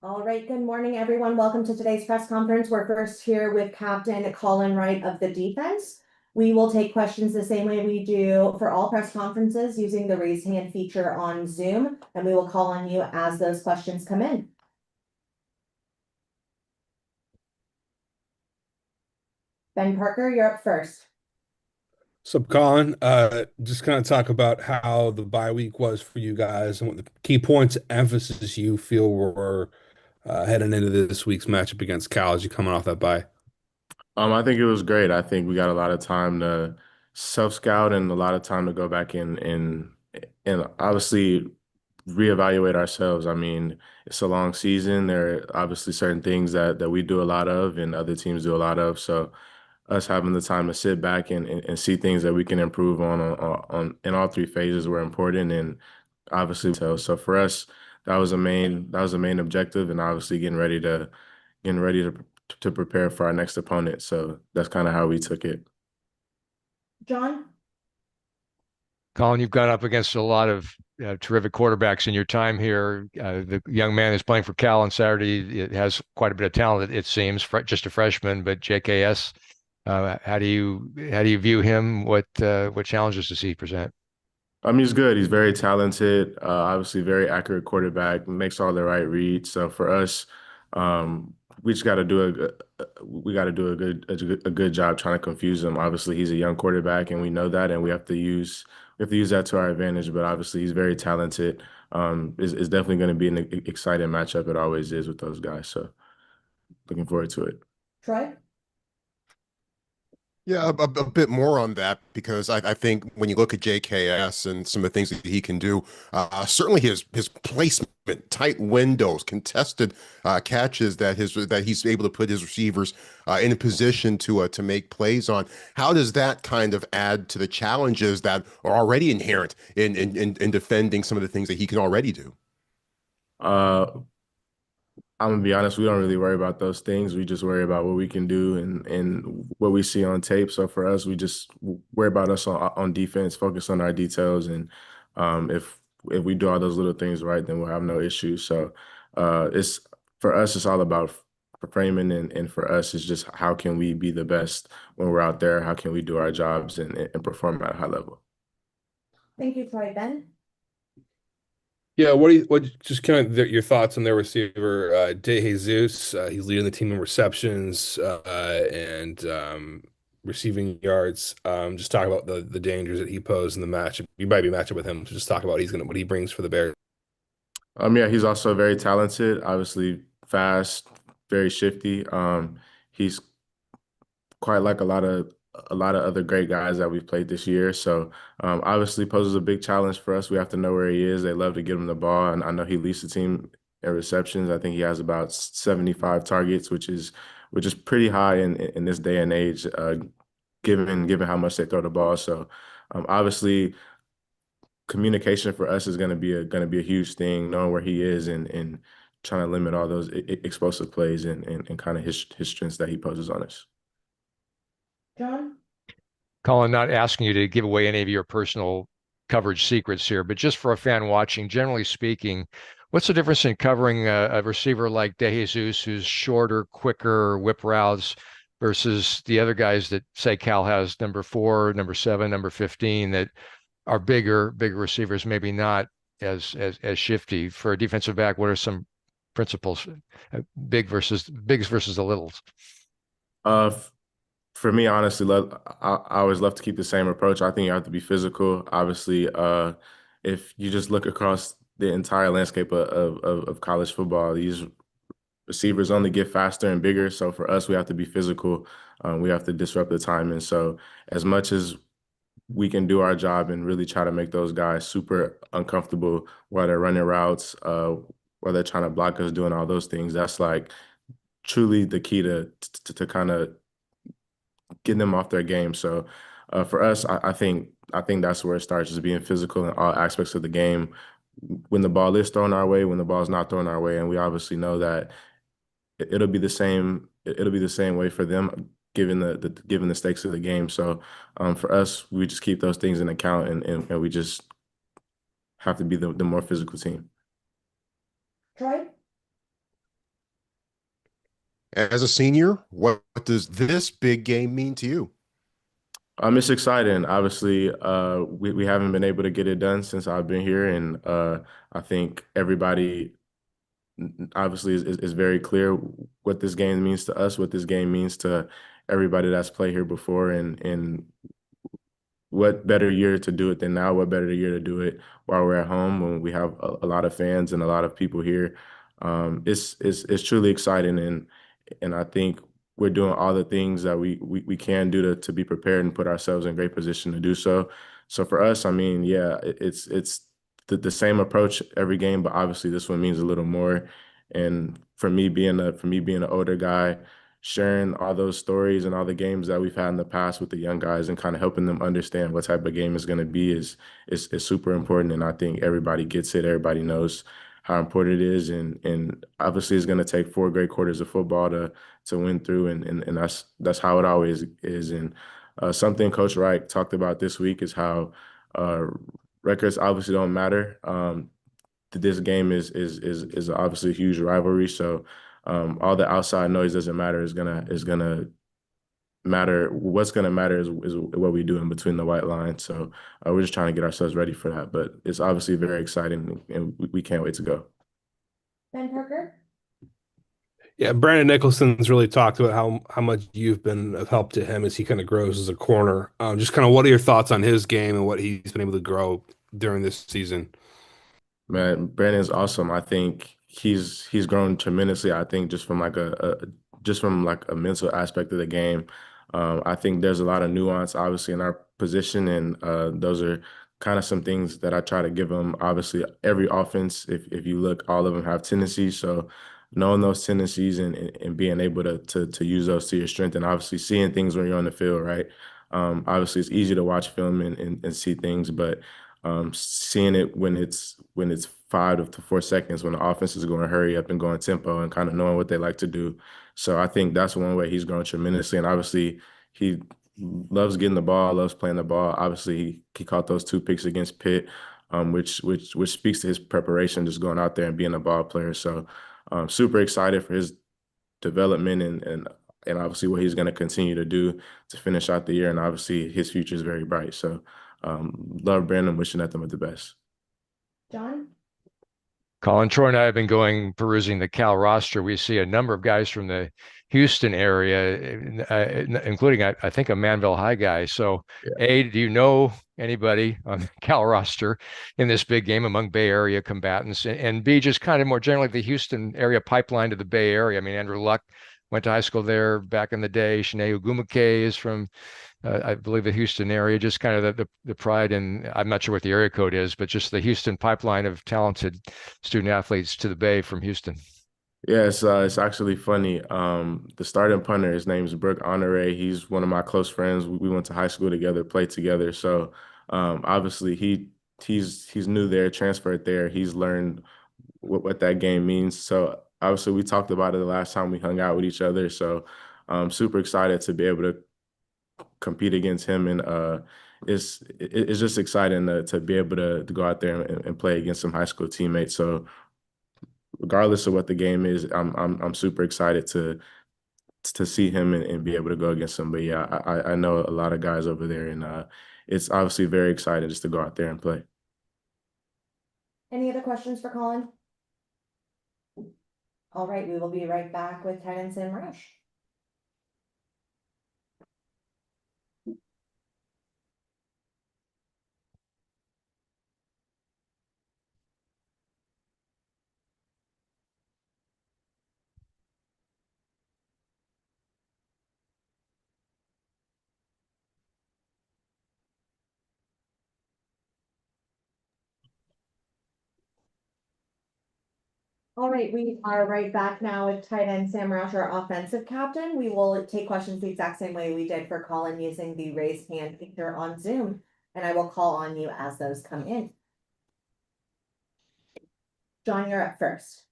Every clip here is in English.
All right, good morning, everyone. Welcome to today's press conference. We're first here with Captain Collin Wright of the defense. We will take questions the same way we do for all press conferences using the raise hand feature on Zoom, and we will call on you as those questions come in. Ben Parker, you're up first. Sup, Colin? Just kind of talk about how the bye week was for you guys and what the key points of emphasis you feel were heading into this week's matchup against Cal as you coming off that bye. I think it was great. I think we got a lot of time to self-scout and a lot of time to go back and obviously reevaluate ourselves. I mean, it's a long season. There are obviously certain things that we do a lot of and other teams do a lot of. So us having the time to sit back and see things that we can improve on in all three phases were important and obviously so for us that was the main objective and obviously getting ready to prepare for our next opponent. So that's kind of how we took it. John? Colin, you've gone up against a lot of terrific quarterbacks in your time here. The young man is playing for Cal on Saturday. It has quite a bit of talent, it seems, just a freshman. But JKS, how do you view him? What challenges does he present? He's good. He's very talented. Obviously, very accurate quarterback. Makes all the right reads. So for us, we just got to do we got to do a good job trying to confuse him. Obviously, he's a young quarterback, and we know that, and we have to use that to our advantage. But obviously, he's very talented. It's definitely going to be an exciting matchup. It always is with those guys. So looking forward to it. Troy? Yeah, a bit more on that because I think when you look at JKS and some of the things that he can do, certainly his placement, tight windows, contested catches that he's able to put his receivers in a position to make plays on. How does that kind of add to the challenges that are already inherent in defending some of the things that he can already do? Uh, I'm gonna be honest, we don't really worry about those things. We just worry about what we can do and what we see on tape. So for us, we just worry about us on defense, focus on our details, and if we do all those little things right, then we'll have no issues. So it's for us, it's all about framing, and for us, it's just how can we be the best when we're out there? How can we do our jobs and perform at a high level? Thank you, Troy. Ben? Yeah, what just kind of your thoughts on their receiver, De Jesus? He's leading the team in receptions and receiving yards. Just talk about the dangers that he posed in the matchup. You might be matchup with him, so just talk about what he brings for the Bears. Yeah, he's also very talented, obviously fast, very shifty. He's quite like a lot of other great guys that we've played this year. So obviously poses a big challenge for us. We have to know where he is. They love to give him the ball, and I know he leads the team in receptions. I think he has about 75 targets, which is pretty high in this day and age, given how much they throw the ball. So obviously communication for us is going to be a huge thing, knowing where he is and trying to limit all those explosive plays and kind of his strengths that he poses on us. John? Colin, not asking you to give away any of your personal coverage secrets here, but just for a fan watching, generally speaking, what's the difference in covering a receiver like De Jesus, who's shorter, quicker, whip routes, versus the other guys that say Cal has number 4, number 7, number 15 that are bigger receivers, maybe not as shifty. For a defensive back, what are some principles? Bigs versus the littles. Uh, For me, honestly, I always love to keep the same approach. I think you have to be physical. Obviously, if you just look across the entire landscape of college football, these receivers only get faster and bigger. So for us, we have to be physical. We have to disrupt the timing. So as much as we can do our job and really try to make those guys super uncomfortable while they're running routes, while they're trying to block us doing all those things, that's like truly the key to kind of getting them off their game. So for us, I think that's where it starts, is being physical in all aspects of the game. When the ball is thrown our way, when the ball is not thrown our way, and we obviously know that it'll be the same. It'll be the same way for them, given the stakes of the game. So for us, we just keep those things in account, and we just have to be the more physical team. Troy? As a senior, what does this big game mean to you? It's exciting. Obviously, we haven't been able to get it done since I've been here, and I think everybody obviously is very clear what this game means to us, what this game means to everybody that's played here before, and what better year to do it than now? What better year to do it while we're at home when we have a lot of fans and a lot of people here? It's truly exciting, and I think we're doing all the things that we can do to be prepared and put ourselves in great position to do so. So for us, I mean, yeah, it's the same approach every game, but obviously this one means a little more. And for me being an older guy, sharing all those stories and all the games that we've had in the past with the young guys and kind of helping them understand what type of game is going to be is super important. And I think everybody gets it. Everybody knows how important it is. And obviously it's going to take 4 great quarters of football to win through. And that's how it always is. And something Coach Wright talked about this week is how uh, records obviously don't matter. This game is obviously a huge rivalry. So all the outside noise doesn't matter. Is gonna matter. What's gonna matter is what we do in between the white lines. So we're just trying to get ourselves ready for that. But it's obviously very exciting, and we can't wait to go. Ben Parker? Yeah, Brandon Nicholson's really talked about how much you've been of help to him as he kind of grows as a corner. Just kind of what are your thoughts on his game and what he's been able to grow during this season? Man, Brandon's awesome. I think he's grown tremendously. I think just from like a mental aspect of the game. I think there's a lot of nuance, obviously, in our position, and those are kind of some things that I try to give him. Obviously, every offense, if you look, all of them have tendencies. So knowing those tendencies and being able to use those to your strength, and obviously seeing things when you're on the field, right? Obviously, it's easy to watch film and see things, but seeing it when it's 5 to 4 seconds when the offense is going to hurry up and going tempo and kind of knowing what they like to do. So I think that's one way he's grown tremendously. And obviously he loves getting the ball, loves playing the ball. Obviously he caught those 2 picks against Pitt, which speaks to his preparation, just going out there and being a ball player. So super excited for his development and obviously what he's going to continue to do to finish out the year. And obviously his future is very bright. So love Brandon, wishing nothing but the best. John? Collin, Troy and I have been perusing the Cal roster. We see a number of guys from the Houston area, including, I think, a Manville High guy. So, Yeah. A, do you know anybody on the Cal roster in this big game among Bay Area combatants? And B, just kind of more generally, the Houston area pipeline to the Bay Area. I mean, Andrew Luck went to high school there back in the day. Shanae Ogumake is from I believe the Houston area, just kind of the pride, and I'm not sure what the area code is, but just the Houston pipeline of talented student athletes to the Bay from Houston. Yeah, it's actually funny. The starting punter, his name is Brooke Honore. He's one of my close friends. We went to high school together, played together. So obviously he's new there, transferred there. He's learned what that game means. So obviously we talked about it the last time we hung out with each other. So I'm super excited to be able to compete against him, and it's just exciting to be able to go out there and play against some high school teammates. So regardless of what the game is, I'm super excited to see him and be able to go against him. But yeah, I know a lot of guys over there, and it's obviously very exciting just to go out there and play. Any other questions for Collin? All right, we will be right back with Titan Sam Roush. All right, we are right back now with tight end Sam Roush, our offensive captain. We will take questions the exact same way we did for Collin using the raised hand feature on Zoom, and I will call on you as those come in. John, you're up first.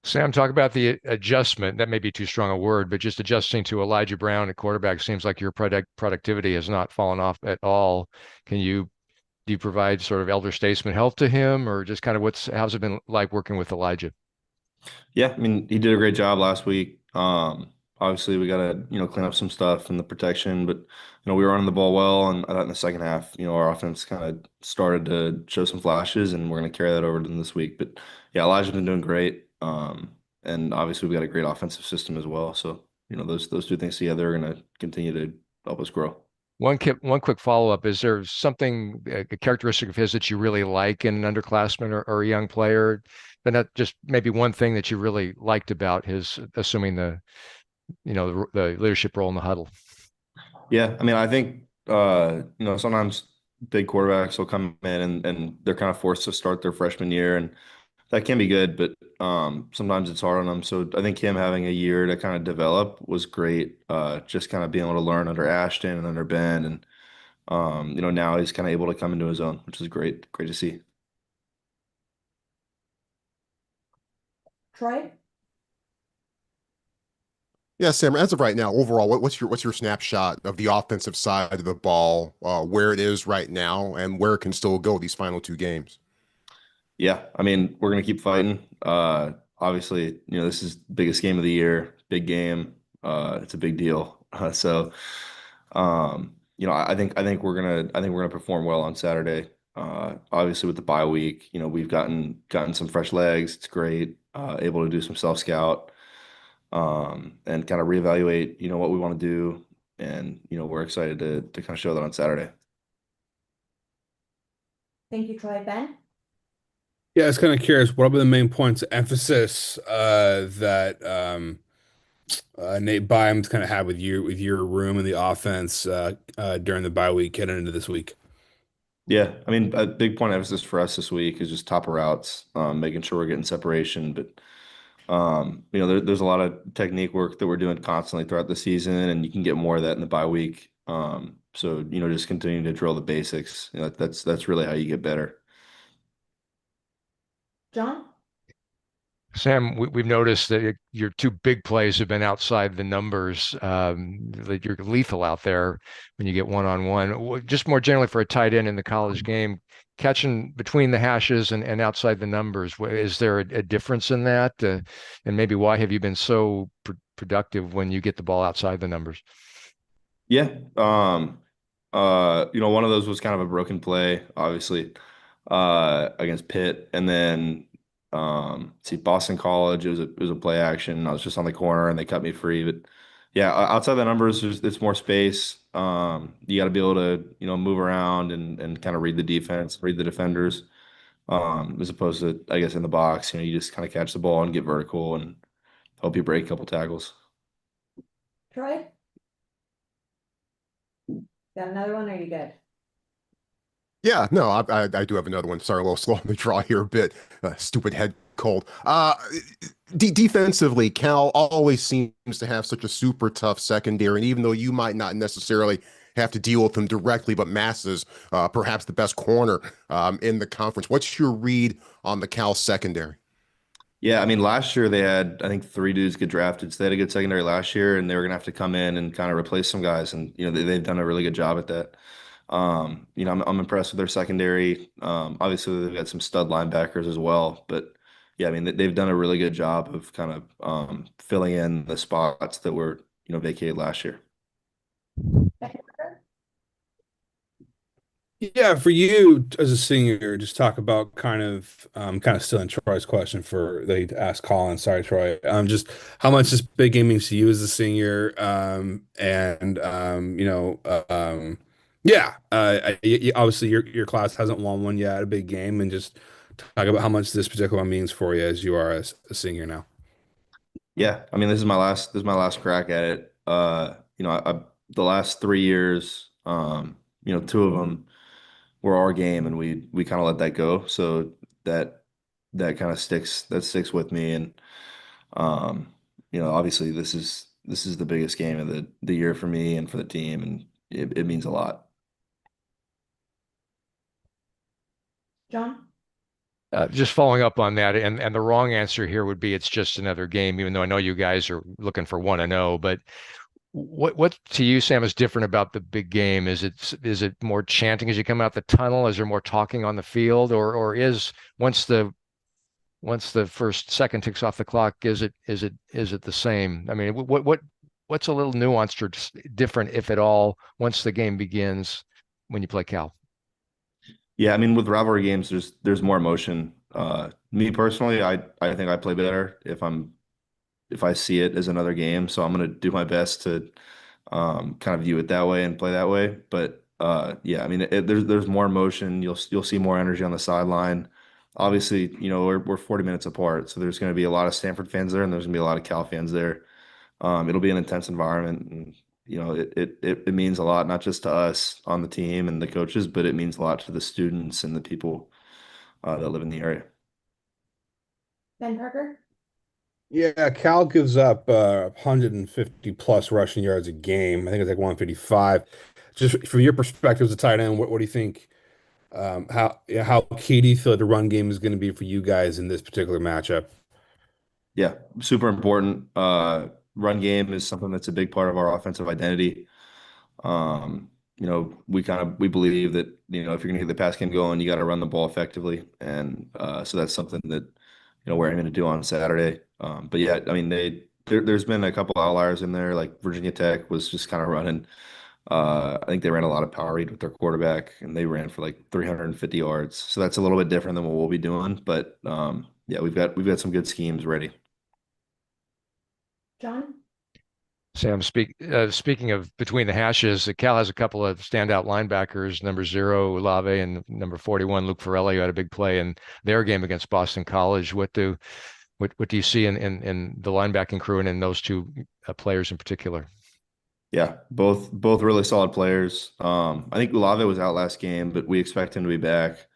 Sam, talk about the adjustment. That may be too strong a word, but just adjusting to Elijah Brown at quarterback seems like your productivity has not fallen off at all. Do you provide sort of elder statesman help to him, or just kind of how's it been like working with Elijah? Yeah, I mean, he did a great job last week. Obviously we gotta, clean up some stuff in the protection, but we were running the ball well, and I thought in the second half, our offense kind of started to show some flashes, and we're gonna carry that over to this week. But yeah, Elijah's been doing great. And obviously we've got a great offensive system as well. So, those two things together are gonna continue to help us grow. One quick follow-up. Is there something, a characteristic of his that you really like in an underclassman or a young player? But not just maybe one thing that you really liked about his, assuming the leadership role in the huddle. Yeah, I mean, I think sometimes big quarterbacks will come in and they're kind of forced to start their freshman year, and that can be good, but sometimes it's hard on them. So I think him having a year to kind of develop was great. Just kind of being able to learn under Ashton and under Ben, and now he's kind of able to come into his own, which is great. Great to see. Troy? Yeah, Sam, as of right now, overall, what's your snapshot of the offensive side of the ball, where it is right now and where it can still go these final two games? Yeah, I mean, we're gonna keep fighting. Obviously, this is the biggest game of the year, big game. It's a big deal. So, I think we're gonna perform well on Saturday. Obviously, with the bye week, we've gotten some fresh legs. It's great. Able to do some self scout, and kind of reevaluate, what we want to do, and we're excited to kind of show that on Saturday. Thank you, Troy. Ben? Yeah, I was kind of curious, what are the main points of emphasis that Nate Byams kind of had with your room and the offense during the bye week heading into this week? Yeah, I mean, a big point of emphasis for us this week is just top of routes, making sure we're getting separation. But there's a lot of technique work that we're doing constantly throughout the season, and you can get more of that in the bye week. So just continuing to drill the basics. That's really how you get better. John? Sam, we've noticed that your two big plays have been outside the numbers. That you're lethal out there when you get one-on-one. Just more generally for a tight end in the college game, catching between the hashes and outside the numbers. Is there a difference in that? And maybe why have you been so productive when you get the ball outside the numbers? Yeah. One of those was kind of a broken play, obviously, against Pitt, and then see Boston College. It was a play action. I was just on the corner and they cut me free. But yeah, outside the numbers, it's more space. You got to be able to move around and kind of read the defense, read the defenders, as opposed to, I guess, in the box. You just kind of catch the ball and get vertical and hope you break a couple tackles. Troy? Got another one, or are you good? Yeah, no, I do have another one. Sorry, a little slow on the draw here a bit. Stupid head cold. Defensively, Cal always seems to have such a super tough secondary, and even though you might not necessarily have to deal with them directly, but Masses, perhaps the best corner in the conference. What's your read on the Cal secondary? Yeah, I mean, last year they had, I think, three dudes get drafted. So they had a good secondary last year, and they were gonna have to come in and kind of replace some guys. And they've done a really good job at that. I'm impressed with their secondary. Obviously they've got some stud linebackers as well, but yeah, I mean, they've done a really good job of kind of filling in the spots that were vacated last year. Yeah, for you as a senior, just talk about kind of still in Troy's question for that he asked Collin. Sorry, Troy. Just how much this big game means to you as a senior, and yeah, obviously your class hasn't won one yet, a big game, and just talk about how much this particular one means for you as you are as a senior now. Yeah, I mean, this is my last crack at it. The last 3 years, two of them were our game, and we kind of let that go. So that kind of sticks with me, and obviously this is the biggest game of the year for me and for the team, and it means a lot. John? Just following up on that, and the wrong answer here would be it's just another game, even though I know you guys are looking for 1-0. But what to you, Sam, is different about the big game? Is it more chanting as you come out the tunnel? Is there more talking on the field, or is once the once the first second ticks off the clock, is it the same? I mean, what's a little nuanced or different, if at all, once the game begins when you play Cal? Yeah, I mean, with rivalry games, there's more emotion. Me personally, I think I play better if I see it as another game. So I'm gonna do my best to kind of view it that way and play that way. But yeah, I mean, there's more emotion. You'll see more energy on the sideline. Obviously, we're 40 minutes apart, so there's going to be a lot of Stanford fans there, and there's going to be a lot of Cal fans there. It'll be an intense environment, and it means a lot, not just to us on the team and the coaches, but it means a lot to the students and the people that live in the area. Ben Parker? Yeah, Cal gives up 150 plus rushing yards a game. I think it's like 155. Just from your perspective as a tight end, what do you think? How key do you feel like the run game is going to be for you guys in this particular matchup? Yeah, super important. Run game is something that's a big part of our offensive identity. We believe that, if you're gonna get the pass game going, you got to run the ball effectively. And so that's something that, we're aiming to do on Saturday. But yeah, I mean, there's been a couple outliers in there, like Virginia Tech was just kind of running. I think they ran a lot of power read with their quarterback, and they ran for like 350 yards. So that's a little bit different than what we'll be doing. But yeah, we've got some good schemes ready. John? Sam, speaking of between the hashes, Cal has a couple of standout linebackers, number 0, Olave, and number 41, Luke Farrelly, who had a big play in their game against Boston College. What do you see in the linebacking crew and in those two players in particular? Yeah, both really solid players. I think Olave was out last game, but we expect him to be back.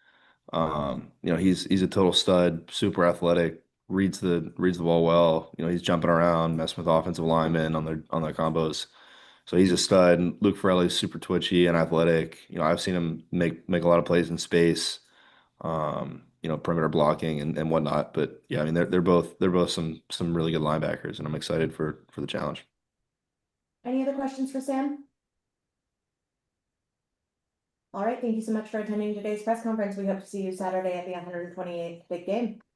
He's a total stud, super athletic, reads the ball well. He's jumping around, messing with offensive linemen on their combos. So he's a stud. And Luke Farrelly is super twitchy and athletic. I've seen him make a lot of plays in space, perimeter blocking and whatnot. But yeah, I mean they're both some really good linebackers, and I'm excited for the challenge. Any other questions for Sam? All right, thank you so much for attending today's press conference. We hope to see you Saturday at the 128th big game.